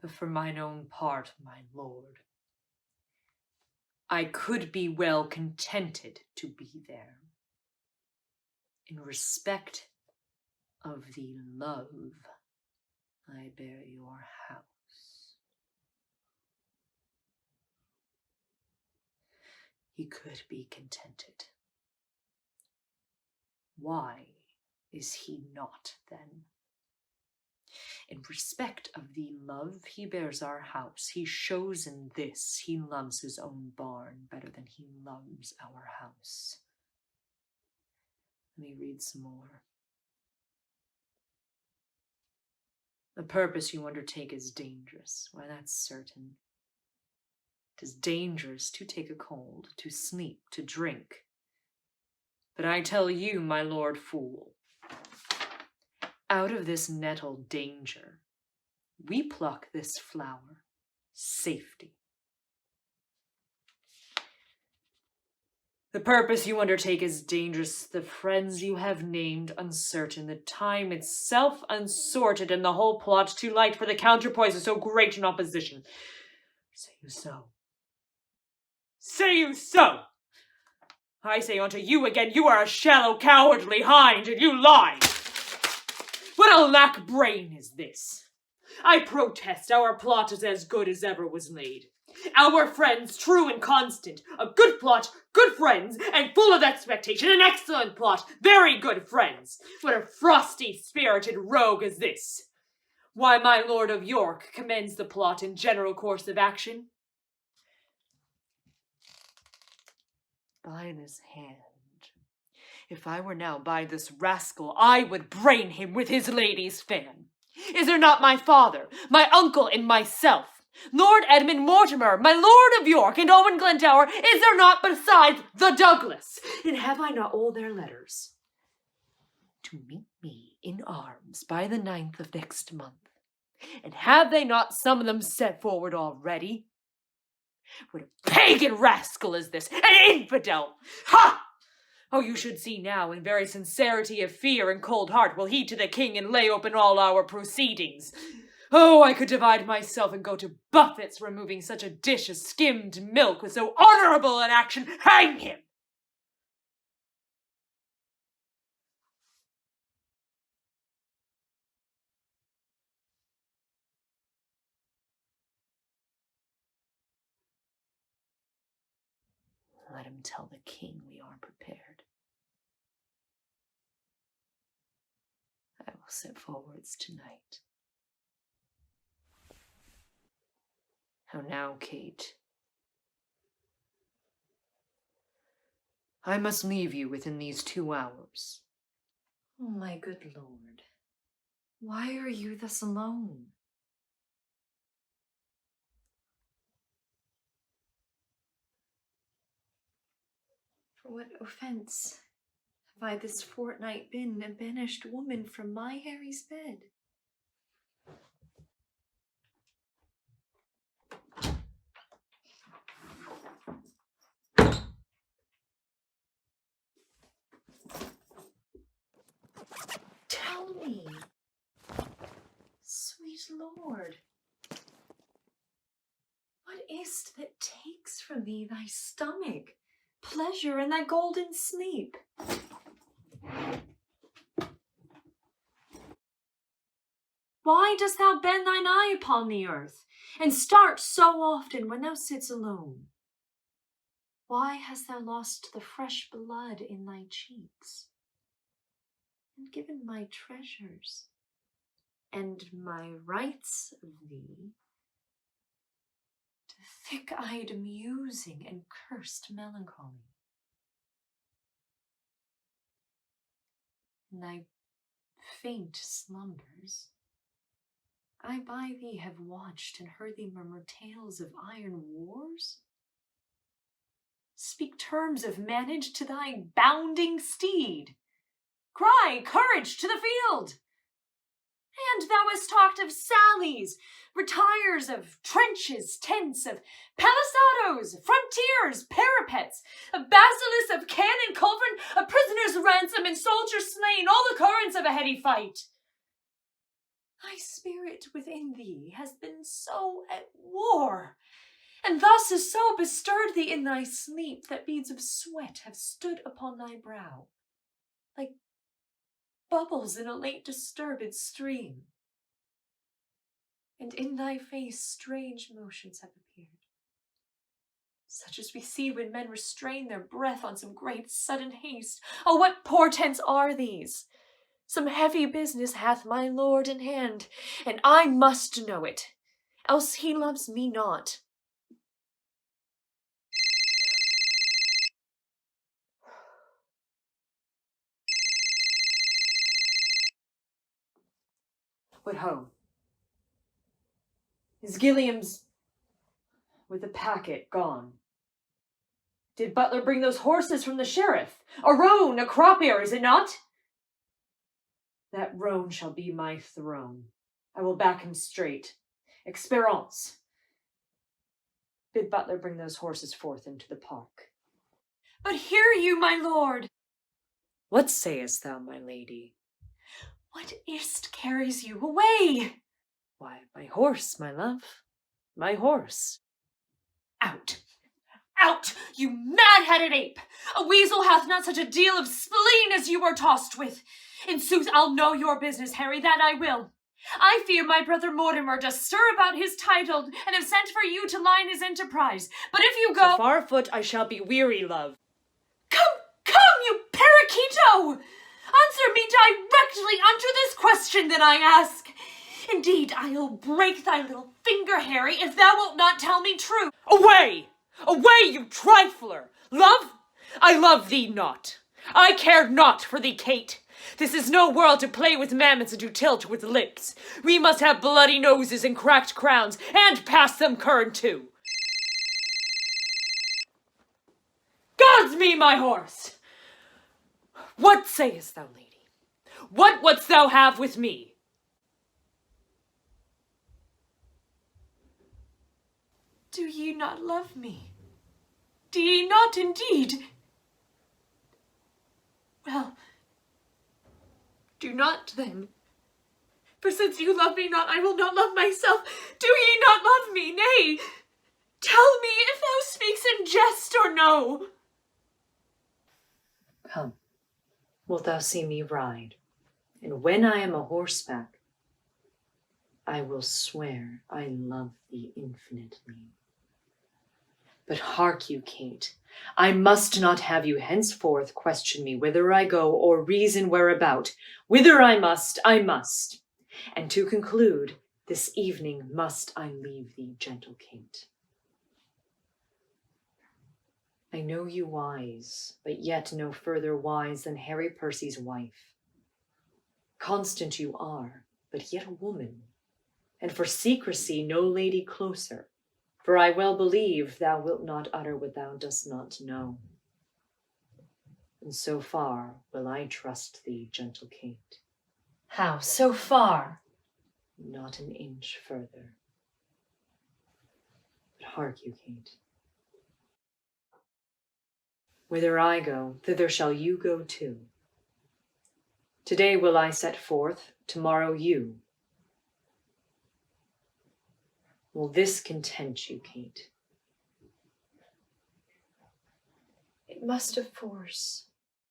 For mine own part, my lord, I could be well contented to be there, in respect of the love I bear your house. He could be contented. Why is he not, then? In respect of the love he bears our house, he shows in this he loves his own barn better than he loves our house. Let me read some more. The purpose you undertake is dangerous. Why, that's certain. It is dangerous to take a cold, to sleep, to drink. But I tell you, my lord fool, out of this nettle danger, we pluck this flower, safety. The purpose you undertake is dangerous, the friends you have named uncertain, the time itself unsorted, and the whole plot too light for the counterpoise of so great an opposition. Say you so? Say you so? I say unto you again, you are a shallow, cowardly hind, and you lie. What a lack brain is this? I protest our plot is as good as ever was laid. Our friends, true and constant, a good plot, good friends, and full of expectation, an excellent plot, very good friends. What a frosty-spirited rogue is this? Why, my Lord of York commends the plot in general course of action. By this hand, if I were now by this rascal, I would brain him with his lady's fan. Is there not my father, my uncle, and myself, Lord Edmund Mortimer, my Lord of York, and Owen Glendower? Is there not besides the Douglas? And have I not all their letters? To meet me in arms by the 9th of next month. And have they not some of them set forward already? What a pagan rascal is this, an infidel! Ha! Oh, you should see now, in very sincerity of fear and cold heart, will he to the king and lay open all our proceedings. Oh, I could divide myself and go to buffets, removing such a dish as skimmed milk with so honorable an action. Hang him! Let him tell the king we are prepared. I will set forwards tonight. How now, Kate? I must leave you within these 2 hours. Oh, my good lord, why are you thus alone? For what offense have I this fortnight been a banished woman from my Harry's bed? Tell me, sweet lord, what is't that takes from thee thy stomach, pleasure, and thy golden sleep? Why dost thou bend thine eye upon the earth, and start so often when thou sitst alone? Why hast thou lost the fresh blood in thy cheeks, and given my treasures, and my rights of thee, to thick-eyed musing and cursed melancholy? In thy faint slumbers, I by thee have watched and heard thee murmur tales of iron wars, speak terms of manage to thy bounding steed, cry courage to the field. And thou hast talked of sallies, retires, of trenches, tents, of palisadoes, frontiers, parapets, of basilisks, of cannon, culverin, of prisoners' ransom, and soldiers slain, all occurrence of a heady fight. My spirit within thee has been so at war, and thus is so bestirred thee in thy sleep, that beads of sweat have stood upon thy brow, like bubbles in a late disturbed stream. And in thy face strange motions have appeared, such as we see when men restrain their breath on some great sudden haste. Oh, what portents are these? Some heavy business hath my lord in hand, and I must know it, else he loves me not. What ho? Is Gilliam's with the packet gone? Did Butler bring those horses from the sheriff? A roan, a crop ear, is it not? That roan shall be my throne. I will back him straight. Expérance. Bid Butler bring those horses forth into the park. But hear you, my lord. What sayest thou, my lady? What is't carries you away? Why, my horse, my love, my horse. Out! Out, you mad-headed ape! A weasel hath not such a deal of spleen as you are tossed with. In sooth, I'll know your business, Harry, that I will. I fear my brother Mortimer does stir about his title, and have sent for you to line his enterprise. But if you go— So far afoot I shall be weary, love. Come, you parakeeto! Answer me directly unto this question that I ask. Indeed, I'll break thy little finger, Harry, if thou wilt not tell me true. Away! Away, you trifler! Love? I love thee not. I care not for thee, Kate. This is no world to play with mammons and to tilt with lips. We must have bloody noses and cracked crowns, and pass them current too. God's me, my horse! What sayest thou, lady? What wouldst thou have with me? Do ye not love me? Do ye not indeed? Well, do not then. For since you love me not, I will not love myself. Do ye not love me? Nay, tell me if thou speaks in jest or no. Come, wilt thou see me ride? And when I am a horseback, I will swear I love thee infinitely. But hark you, Kate, I must not have you henceforth question me whither I go, or reason whereabout. Whither I must, I must. And to conclude, this evening must I leave thee, gentle Kate. I know you wise, but yet no further wise than Harry Percy's wife. Constant you are, but yet a woman, and for secrecy no lady closer. For I well believe thou wilt not utter what thou dost not know. And so far will I trust thee, gentle Kate. How so far? Not an inch further. But hark you, Kate. Whither I go, thither shall you go too. Today will I set forth, tomorrow you. Will this content you, Kate? It must of force.